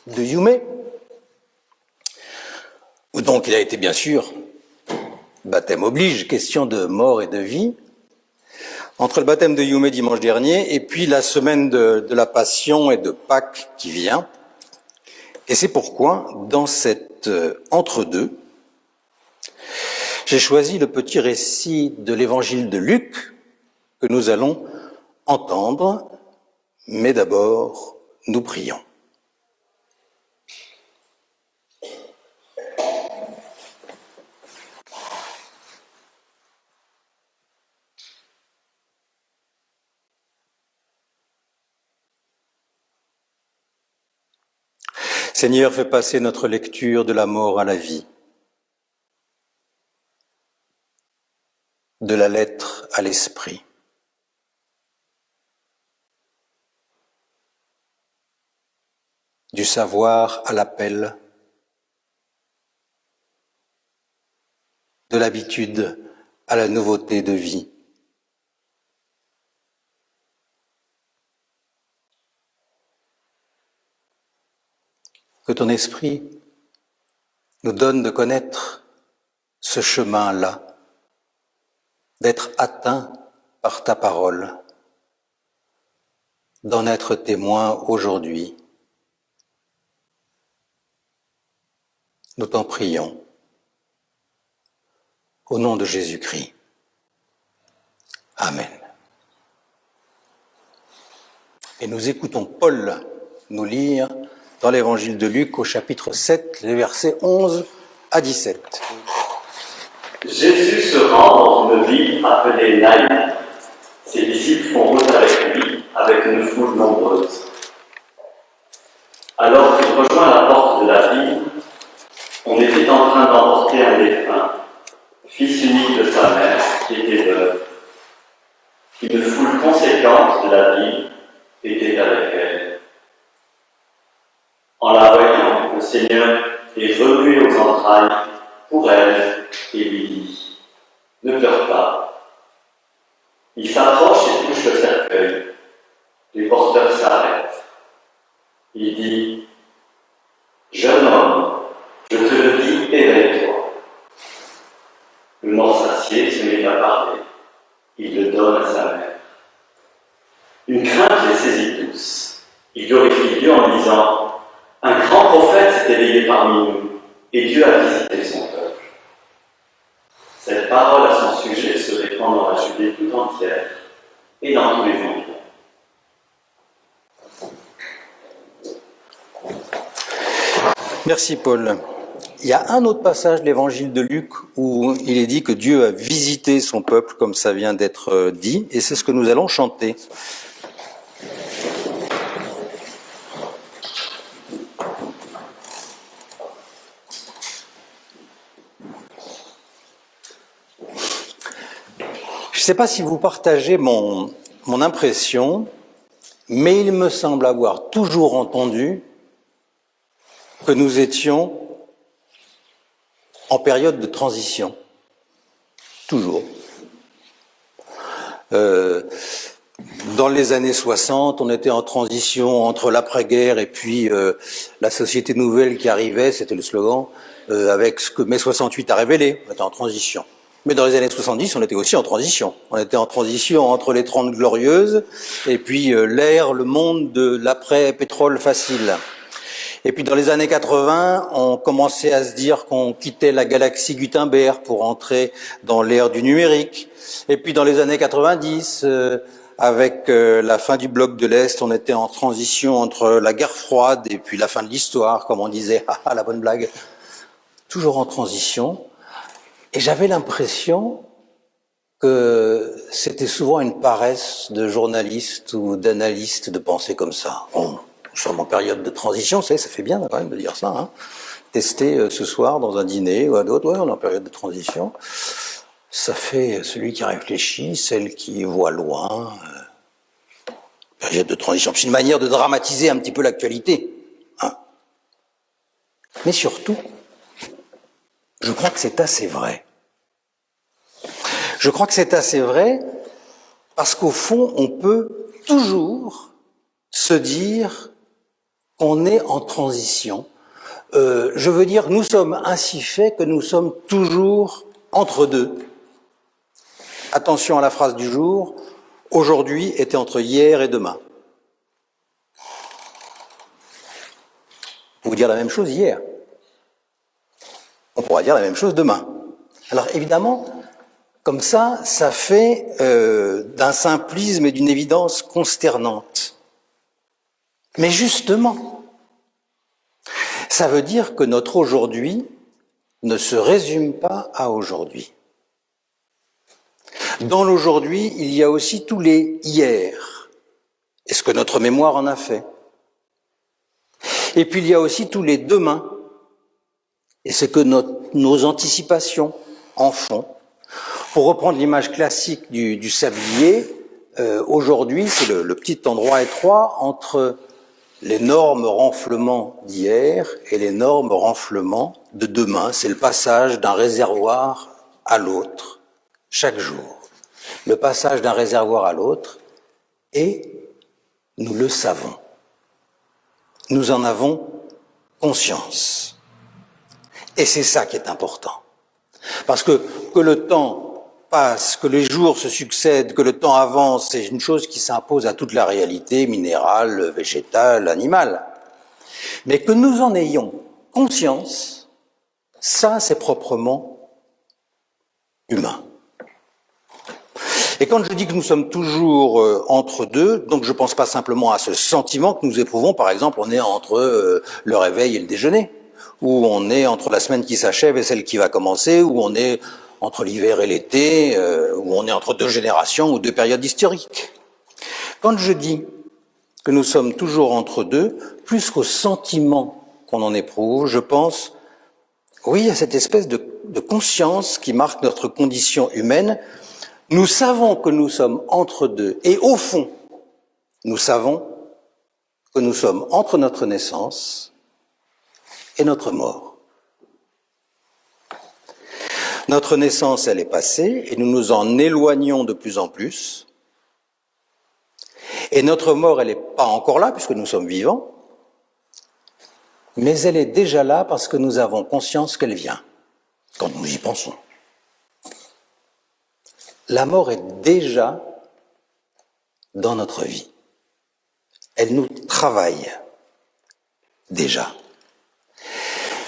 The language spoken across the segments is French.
de Yumé, où donc il a été bien sûr, baptême oblige, question de mort et de vie, entre le baptême de Yumé dimanche dernier et puis la semaine de la Passion et de Pâques qui vient. Et c'est pourquoi, dans cet entre-deux, j'ai choisi le petit récit de l'évangile de Luc que nous allons entendre, mais d'abord, nous prions. Seigneur, fais passer notre lecture de la mort à la vie, de la lettre à l'esprit. Du savoir à l'appel, de l'habitude à la nouveauté de vie. Que ton esprit nous donne de connaître ce chemin-là, d'être atteint par ta parole, d'en être témoin aujourd'hui. Nous t'en prions. Au nom de Jésus-Christ. Amen. Et nous écoutons Paul nous lire dans l'évangile de Luc au chapitre 7, les versets 11 à 17. Jésus se rend dans une ville appelée Naïn. Ses disciples font route avec lui, avec une foule nombreuse. Alors qu'il rejoint la porte de la ville, on était en train d'emporter un défunt, fils unique de sa mère, qui était veuve. Une foule conséquente de la ville était avec elle. En la voyant, le Seigneur est remué aux entrailles pour elle et lui dit « Ne pleure pas ». Il s'approche et touche le cercueil. Les porteurs s'arrêtent. Il dit « Jeune homme, je te le dis, éveille-toi ». Le mort s'assied, se met à parler. Il le donne à sa mère. Une crainte les saisit tous. Il glorifie Dieu en disant « Un grand prophète s'est éveillé parmi nous, et Dieu a visité son peuple. » Cette parole à son sujet se répand dans la Judée tout entière et dans tous les environs. Merci Paul. Il y a un autre passage de l'évangile de Luc où il est dit que Dieu a visité son peuple, comme ça vient d'être dit, et c'est ce que nous allons chanter. Je ne sais pas si vous partagez mon impression, mais il me semble avoir toujours entendu que nous étions en période de transition. Toujours. Dans les années 60, on était en transition entre l'après-guerre et puis la société nouvelle qui arrivait, c'était le slogan, avec ce que mai 68 a révélé, on était en transition. Mais dans les années 70, on était aussi en transition. On était en transition entre les 30 glorieuses et puis l'ère, le monde de l'après-pétrole facile. Et puis dans les années 80, on commençait à se dire qu'on quittait la galaxie Gutenberg pour entrer dans l'ère du numérique. Et puis dans les années 90, avec la fin du bloc de l'Est, on était en transition entre la guerre froide et puis la fin de l'histoire, comme on disait, ah la bonne blague. Toujours en transition. Et j'avais l'impression que c'était souvent une paresse de journalistes ou d'analystes de penser comme ça. Nous sommes en période de transition, vous savez, ça fait bien quand même de dire ça. Hein. Tester ce soir dans un dîner ou à d'autres, ouais, on est en période de transition. Ça fait celui qui réfléchit, celle qui voit loin. Période de transition. C'est une manière de dramatiser un petit peu l'actualité. Hein. Mais surtout, je crois que c'est assez vrai. Je crois que c'est assez vrai parce qu'au fond, on peut toujours se dire qu'on est en transition. Je veux dire, nous sommes ainsi faits que nous sommes toujours entre deux. Attention à la phrase du jour, aujourd'hui était entre hier et demain. On peut dire la même chose hier. On pourra dire la même chose demain. Alors évidemment, comme ça fait d'un simplisme et d'une évidence consternante. Mais justement, ça veut dire que notre aujourd'hui ne se résume pas à aujourd'hui. Dans l'aujourd'hui, il y a aussi tous les hier, et ce que notre mémoire en a fait. Et puis il y a aussi tous les demain, et ce que nos anticipations en font. Pour reprendre l'image classique du sablier, aujourd'hui c'est le petit endroit étroit entre l'énorme renflement d'hier et l'énorme renflement de demain. C'est le passage d'un réservoir à l'autre, chaque jour. Le passage d'un réservoir à l'autre, et nous le savons. Nous en avons conscience. Et c'est ça qui est important. Parce que le temps passe, que les jours se succèdent, que le temps avance, c'est une chose qui s'impose à toute la réalité minérale, végétale, animale. Mais que nous en ayons conscience, ça c'est proprement humain. Et quand je dis que nous sommes toujours entre deux, donc je ne pense pas simplement à ce sentiment que nous éprouvons, par exemple, on est entre le réveil et le déjeuner, ou on est entre la semaine qui s'achève et celle qui va commencer, ou on est entre l'hiver et l'été, ou on est entre deux générations ou deux périodes historiques. Quand je dis que nous sommes toujours entre deux, plus qu'au sentiment qu'on en éprouve, je pense, oui, à cette espèce de conscience qui marque notre condition humaine. Nous savons que nous sommes entre deux, et au fond, nous savons que nous sommes entre notre naissance et notre mort. Notre naissance, elle est passée, et nous nous en éloignons de plus en plus. Et notre mort, elle n'est pas encore là, puisque nous sommes vivants, mais elle est déjà là parce que nous avons conscience qu'elle vient, quand nous y pensons. La mort est déjà dans notre vie. Elle nous travaille déjà.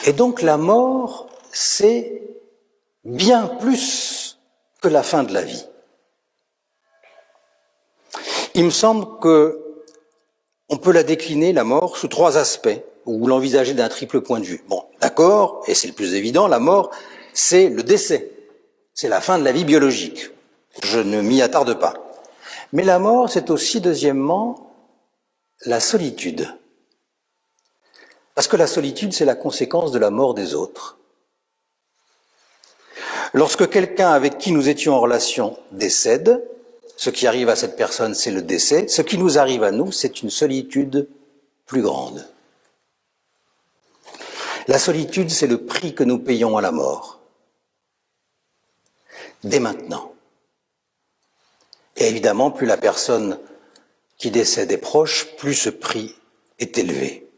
Et donc la mort, c'est bien plus que la fin de la vie. Il me semble que on peut la décliner, la mort, sous trois aspects, ou l'envisager d'un triple point de vue. Bon, d'accord, et c'est le plus évident, la mort, c'est le décès. C'est la fin de la vie biologique. Je ne m'y attarde pas. Mais la mort, c'est aussi, deuxièmement, la solitude. Parce que la solitude, c'est la conséquence de la mort des autres. Lorsque quelqu'un avec qui nous étions en relation décède, ce qui arrive à cette personne, c'est le décès. Ce qui nous arrive à nous, c'est une solitude plus grande. La solitude, c'est le prix que nous payons à la mort. Dès maintenant. Et évidemment, plus la personne qui décède est proche, plus ce prix est élevé.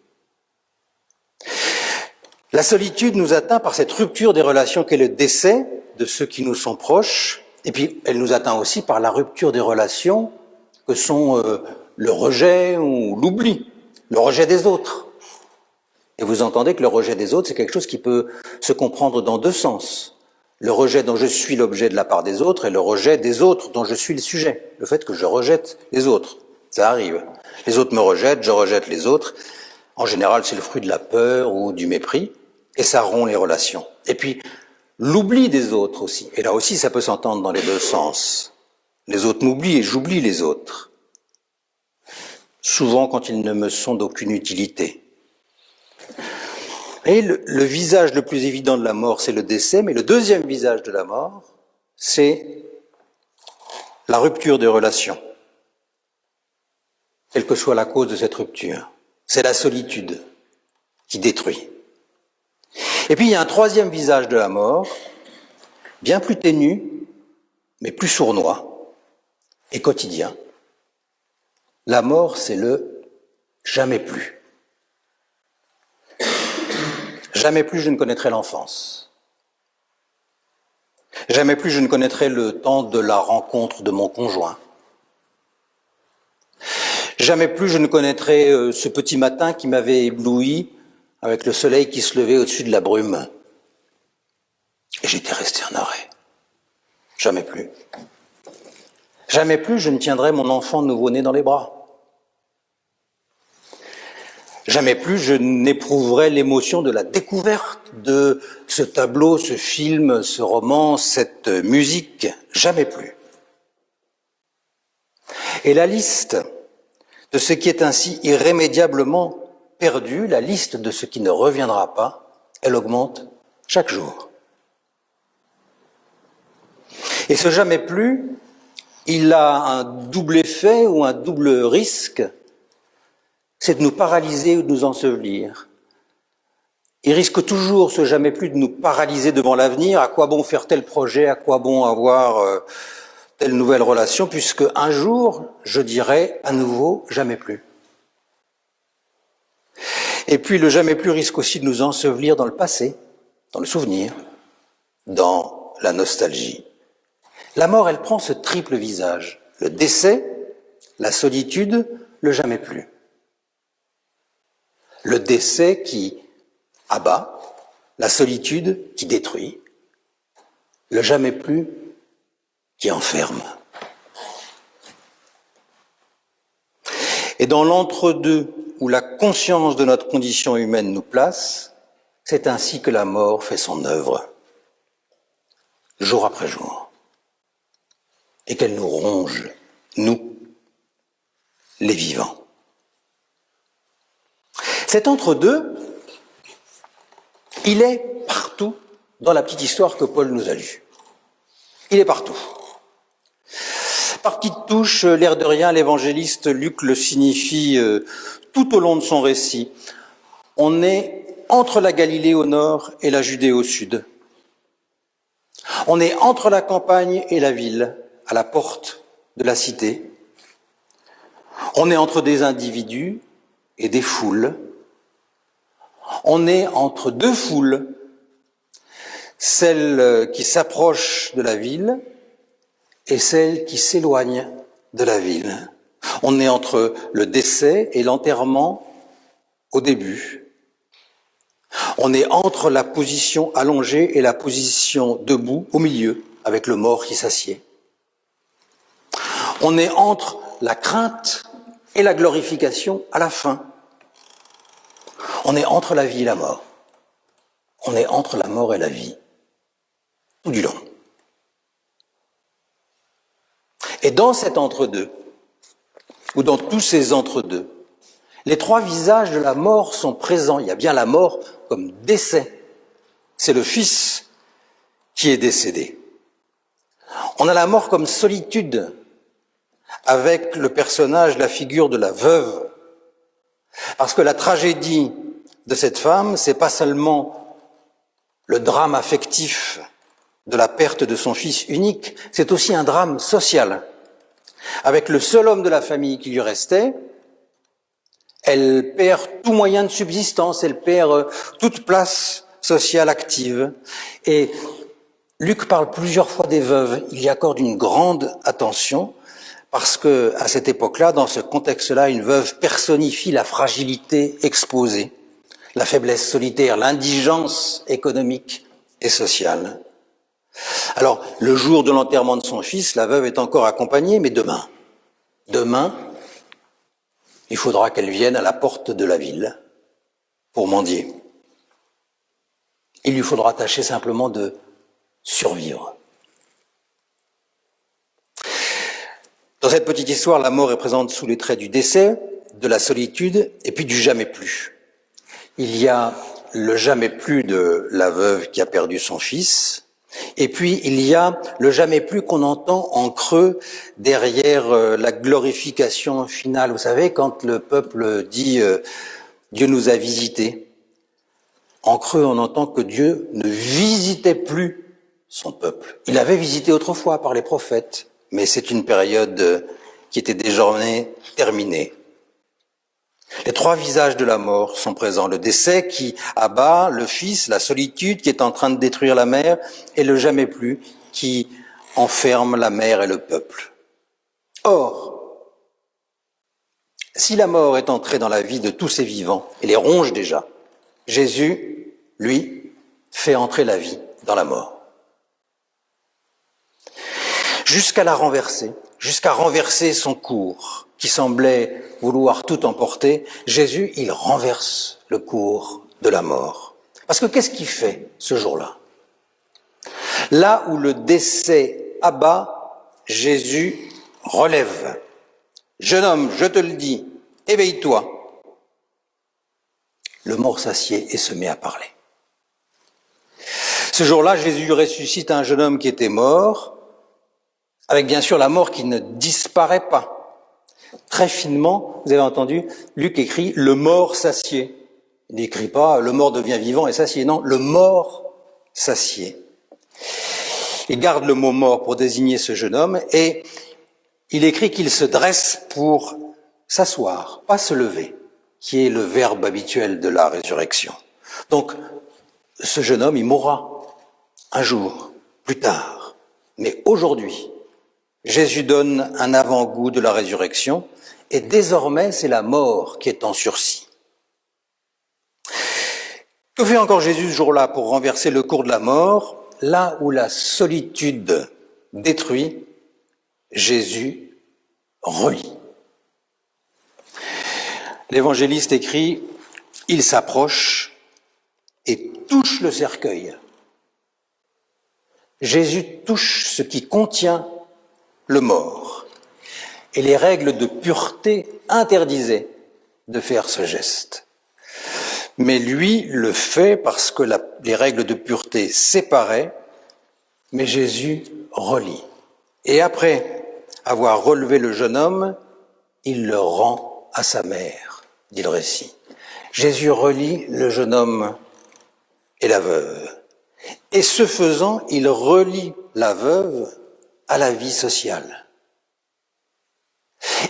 La solitude nous atteint par cette rupture des relations qu'est le décès de ceux qui nous sont proches, et puis elle nous atteint aussi par la rupture des relations que sont le rejet ou l'oubli, le rejet des autres. Et vous entendez que le rejet des autres, c'est quelque chose qui peut se comprendre dans deux sens. Le rejet dont je suis l'objet de la part des autres et le rejet des autres dont je suis le sujet. Le fait que je rejette les autres, ça arrive. Les autres me rejettent, je rejette les autres. En général, c'est le fruit de la peur ou du mépris, et ça rompt les relations. Et puis, l'oubli des autres aussi. Et là aussi, ça peut s'entendre dans les deux sens. Les autres m'oublient et j'oublie les autres. Souvent quand ils ne me sont d'aucune utilité. Et le visage le plus évident de la mort, c'est le décès, mais le deuxième visage de la mort, c'est la rupture des relations. Quelle que soit la cause de cette rupture. C'est la solitude qui détruit. Et puis il y a un troisième visage de la mort, bien plus ténu, mais plus sournois et quotidien. La mort, c'est le jamais plus. Jamais plus je ne connaîtrai l'enfance. Jamais plus je ne connaîtrai le temps de la rencontre de mon conjoint. Jamais plus je ne connaîtrai ce petit matin qui m'avait ébloui avec le soleil qui se levait au-dessus de la brume. Et j'étais resté en arrêt. Jamais plus. Jamais plus je ne tiendrai mon enfant nouveau-né dans les bras. Jamais plus je n'éprouverai l'émotion de la découverte de ce tableau, ce film, ce roman, cette musique. Jamais plus. Et la liste de ce qui est ainsi irrémédiablement perdu, la liste de ce qui ne reviendra pas, elle augmente chaque jour. Et ce jamais plus, il a un double effet ou un double risque, c'est de nous paralyser ou de nous ensevelir. Il risque toujours, ce jamais plus, de nous paralyser devant l'avenir. À quoi bon faire tel projet? À quoi bon avoir telle nouvelle relation? Puisque un jour, je dirai à nouveau jamais plus. Et puis le jamais plus risque aussi de nous ensevelir dans le passé, dans le souvenir, dans la nostalgie. La mort, elle prend ce triple visage. Le décès, la solitude, le jamais plus. Le décès qui abat, la solitude qui détruit, le jamais plus qui enferme. Et dans l'entre-deux, où la conscience de notre condition humaine nous place, c'est ainsi que la mort fait son œuvre, jour après jour, et qu'elle nous ronge, nous, les vivants. Cet entre-deux, il est partout dans la petite histoire que Paul nous a lue. Il est partout. Par petites touches, l'air de rien, l'évangéliste Luc le signifie tout au long de son récit. On est entre la Galilée au nord et la Judée au sud. On est entre la campagne et la ville, à la porte de la cité. On est entre des individus et des foules. On est entre deux foules, celle qui s'approche de la ville et celle qui s'éloigne de la ville. On est entre le décès et l'enterrement au début. On est entre la position allongée et la position debout au milieu, avec le mort qui s'assied. On est entre la crainte et la glorification à la fin. On est entre la vie et la mort. On est entre la mort et la vie, tout du long. Et dans cet entre-deux, ou dans tous ces entre-deux, les trois visages de la mort sont présents. Il y a bien la mort comme décès. C'est le Fils qui est décédé. On a la mort comme solitude, avec le personnage, la figure de la veuve. Parce que la tragédie de cette femme, c'est pas seulement le drame affectif de la perte de son fils unique, c'est aussi un drame social. Avec le seul homme de la famille qui lui restait, elle perd tout moyen de subsistance, elle perd toute place sociale active. Et Luc parle plusieurs fois des veuves, il y accorde une grande attention, parce que à cette époque-là, dans ce contexte-là, une veuve personnifie la fragilité exposée, la faiblesse solitaire, l'indigence économique et sociale. Alors, le jour de l'enterrement de son fils, la veuve est encore accompagnée, mais demain, il faudra qu'elle vienne à la porte de la ville pour mendier. Il lui faudra tâcher simplement de survivre. Dans cette petite histoire, la mort est présente sous les traits du décès, de la solitude et puis du jamais plus. Il y a le jamais plus de la veuve qui a perdu son fils, et puis il y a le jamais plus qu'on entend en creux derrière la glorification finale. Vous savez, quand le peuple dit « Dieu nous a visités », en creux on entend que Dieu ne visitait plus son peuple. Il avait visité autrefois par les prophètes, mais c'est une période qui était désormais terminée. Les trois visages de la mort sont présents. Le décès qui abat le Fils, la solitude qui est en train de détruire la mère, et le jamais plus qui enferme la mère et le peuple. Or, si la mort est entrée dans la vie de tous ces vivants et les ronge déjà, Jésus, lui, fait entrer la vie dans la mort. Jusqu'à la renverser, jusqu'à renverser son cours, qui semblait vouloir tout emporter, Jésus, il renverse le cours de la mort. Parce que qu'est-ce qu'il fait ce jour-là? Là où le décès abat, Jésus relève. Jeune homme, je te le dis, éveille-toi. Le mort s'assied et se met à parler. Ce jour-là, Jésus ressuscite un jeune homme qui était mort, avec bien sûr la mort qui ne disparaît pas. Très finement, vous avez entendu, Luc écrit « le mort s'assied ». Il n'écrit pas « le mort devient vivant et s'assied ». Non, le mort s'assied. Il garde le mot « mort » pour désigner ce jeune homme et il écrit qu'il se dresse pour s'asseoir, pas se lever, qui est le verbe habituel de la résurrection. Donc, ce jeune homme, il mourra un jour, plus tard. Mais aujourd'hui, Jésus donne un avant-goût de la résurrection et désormais, c'est la mort qui est en sursis. Que fait encore Jésus ce jour-là pour renverser le cours de la mort? Là où la solitude détruit, Jésus relie. L'évangéliste écrit « Il s'approche et touche le cercueil ». Jésus touche ce qui contient le mort. Et les règles de pureté interdisaient de faire ce geste. Mais lui le fait parce que les règles de pureté séparaient, mais Jésus relie. Et après avoir relevé le jeune homme, il le rend à sa mère, dit le récit. Jésus relie le jeune homme et la veuve. Et ce faisant, il relie la veuve à la vie sociale.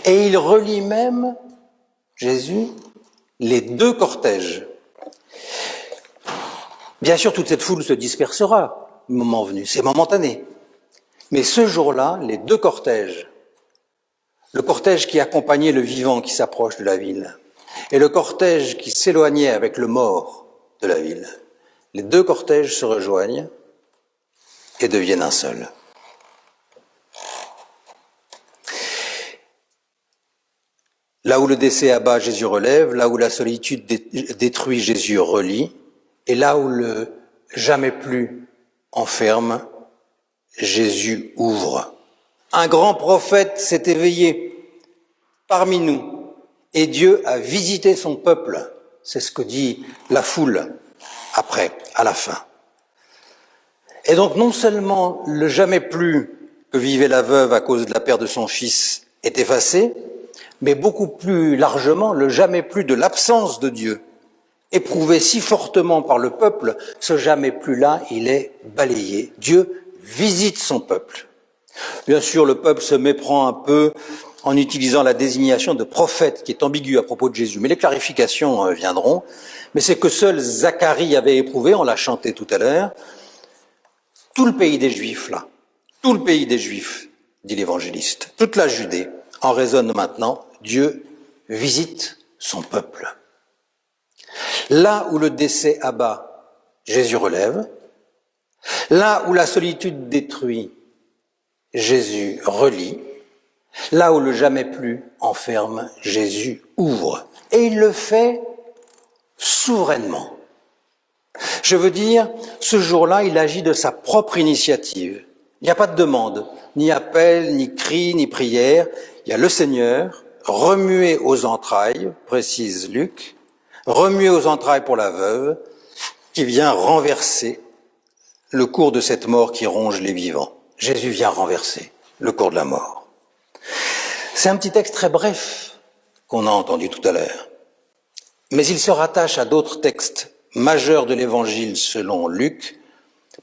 Et il relie même, Jésus, les deux cortèges. Bien sûr, toute cette foule se dispersera, le moment venu, c'est momentané. Mais ce jour-là, les deux cortèges, le cortège qui accompagnait le vivant qui s'approche de la ville, et le cortège qui s'éloignait avec le mort de la ville, les deux cortèges se rejoignent et deviennent un seul. Là où le décès abat, Jésus relève, là où la solitude détruit, Jésus relie, et là où le jamais plus enferme, Jésus ouvre. Un grand prophète s'est éveillé parmi nous, et Dieu a visité son peuple. C'est ce que dit la foule après, à la fin. Et donc non seulement le jamais plus que vivait la veuve à cause de la perte de son fils est effacé, mais beaucoup plus largement, le jamais plus de l'absence de Dieu, éprouvé si fortement par le peuple, ce jamais plus-là, il est balayé. Dieu visite son peuple. Bien sûr, le peuple se méprend un peu en utilisant la désignation de prophète, qui est ambiguë à propos de Jésus, mais les clarifications viendront. Mais c'est que seul Zacharie avait éprouvé, on l'a chanté tout à l'heure, tout le pays des Juifs, là, tout le pays des Juifs, dit l'évangéliste, toute la Judée, en résonne maintenant, Dieu visite son peuple. Là où le décès abat, Jésus relève. Là où la solitude détruit, Jésus relie. Là où le jamais plus enferme, Jésus ouvre. Et il le fait souverainement. Je veux dire, ce jour-là, il agit de sa propre initiative. Il n'y a pas de demande, ni appel, ni cri, ni prière. Il y a le Seigneur, remué aux entrailles, précise Luc, remué aux entrailles pour la veuve, qui vient renverser le cours de cette mort qui ronge les vivants. Jésus vient renverser le cours de la mort. C'est un petit texte très bref qu'on a entendu tout à l'heure, mais il se rattache à d'autres textes majeurs de l'Évangile selon Luc,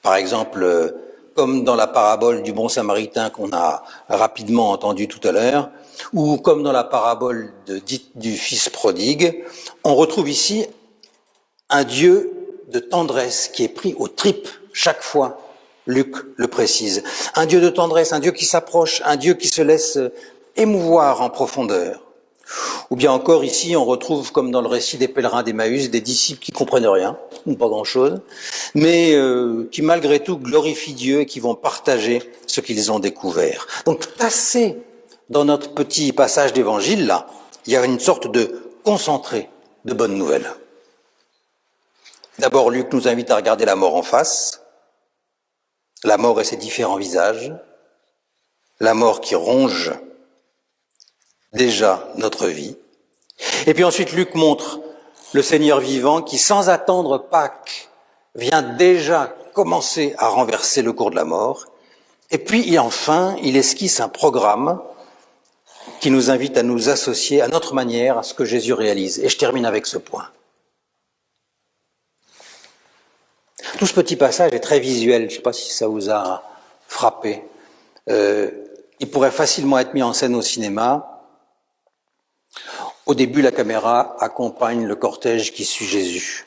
par exemple, comme dans la parabole du bon samaritain qu'on a rapidement entendu tout à l'heure, ou comme dans la parabole dite du fils prodigue, on retrouve ici un Dieu de tendresse qui est pris aux tripes chaque fois, Luc le précise. Un Dieu de tendresse, un Dieu qui s'approche, un Dieu qui se laisse émouvoir en profondeur. Ou bien encore ici, on retrouve, comme dans le récit des pèlerins d'Emmaüs, des disciples qui comprennent rien, ou pas grand-chose, mais qui malgré tout glorifient Dieu et qui vont partager ce qu'ils ont découvert. Donc, placé dans notre petit passage d'évangile, là, il y a une sorte de concentré de bonnes nouvelles. D'abord, Luc nous invite à regarder la mort en face, la mort et ses différents visages, la mort qui ronge déjà notre vie. Et puis ensuite, Luc montre le Seigneur vivant qui, sans attendre Pâques, vient déjà commencer à renverser le cours de la mort. Et puis, enfin, il esquisse un programme qui nous invite à nous associer à notre manière à ce que Jésus réalise. Et je termine avec ce point. Tout ce petit passage est très visuel, je ne sais pas si ça vous a frappé. Il pourrait facilement être mis en scène au cinéma. Au début, la caméra accompagne le cortège qui suit Jésus.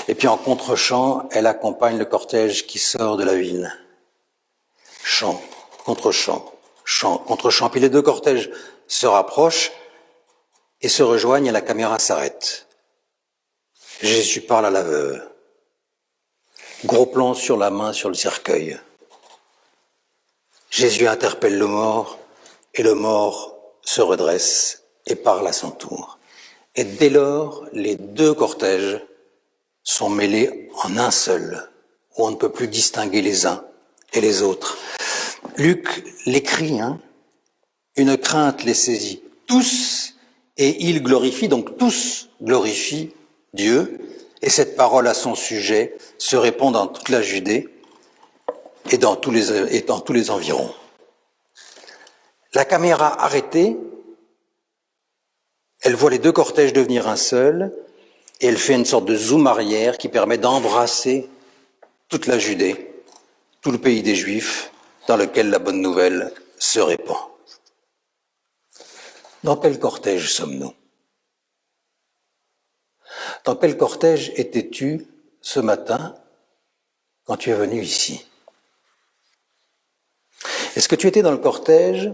Et puis en contre-champ, elle accompagne le cortège qui sort de la ville. Chant, contre-champ, chant, contre-champ. Puis les deux cortèges se rapprochent et se rejoignent et la caméra s'arrête. Jésus parle à la veuve. Gros plan sur la main sur le cercueil. Jésus interpelle le mort et le mort se redresse et parle à son tour. Et dès lors, les deux cortèges sont mêlés en un seul, où on ne peut plus distinguer les uns et les autres. Luc l'écrit, une crainte les saisit. Tous, et ils glorifient, donc tous glorifient Dieu, et cette parole à son sujet se répand dans toute la Judée et dans tous les environs. La caméra arrêtée, elle voit les deux cortèges devenir un seul, et elle fait une sorte de zoom arrière qui permet d'embrasser toute la Judée, tout le pays des Juifs, dans lequel la bonne nouvelle se répand. Dans quel cortège sommes-nous ? Dans quel cortège étais-tu ce matin quand tu es venu ici ? Est-ce que tu étais dans le cortège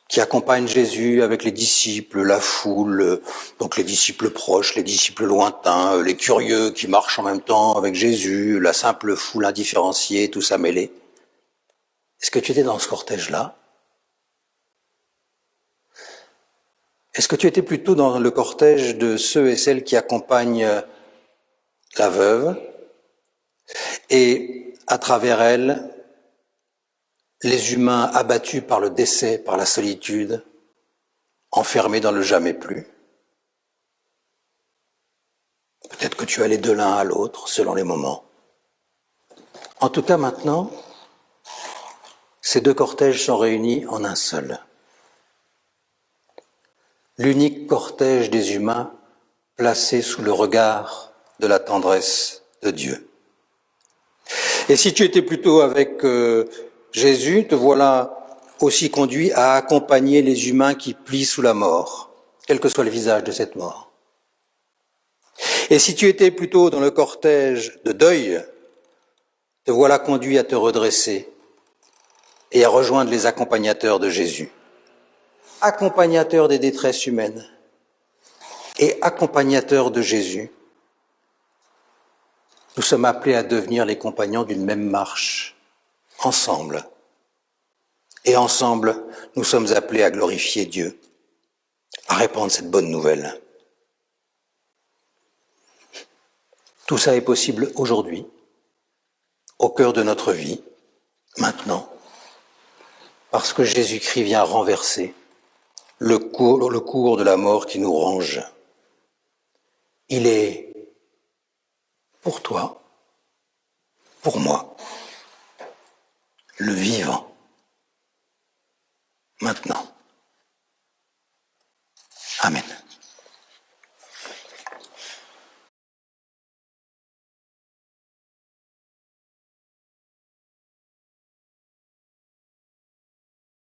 qui accompagne Jésus avec les disciples, la foule, donc les disciples proches, les disciples lointains, les curieux qui marchent en même temps avec Jésus, la simple foule indifférenciée, tout ça mêlé. Est-ce que tu étais dans ce cortège-là ? Est-ce que tu étais plutôt dans le cortège de ceux et celles qui accompagnent la veuve et, à travers elle, les humains abattus par le décès, par la solitude, enfermés dans le jamais plus. Peut-être que tu allais de l'un à l'autre, selon les moments. En tout cas, maintenant, ces deux cortèges sont réunis en un seul. L'unique cortège des humains placé sous le regard de la tendresse de Dieu. Et si tu étais plutôt avec Jésus, te voilà aussi conduit à accompagner les humains qui plient sous la mort, quel que soit le visage de cette mort. Et si tu étais plutôt dans le cortège de deuil, te voilà conduit à te redresser et à rejoindre les accompagnateurs de Jésus, accompagnateurs des détresses humaines et accompagnateurs de Jésus. Nous sommes appelés à devenir les compagnons d'une même marche, ensemble. Et ensemble, nous sommes appelés à glorifier Dieu, à répandre cette bonne nouvelle. Tout ça est possible aujourd'hui, au cœur de notre vie, maintenant, parce que Jésus-Christ vient renverser le cours de la mort qui nous ronge. Il est pour toi, pour moi, le vivant, maintenant.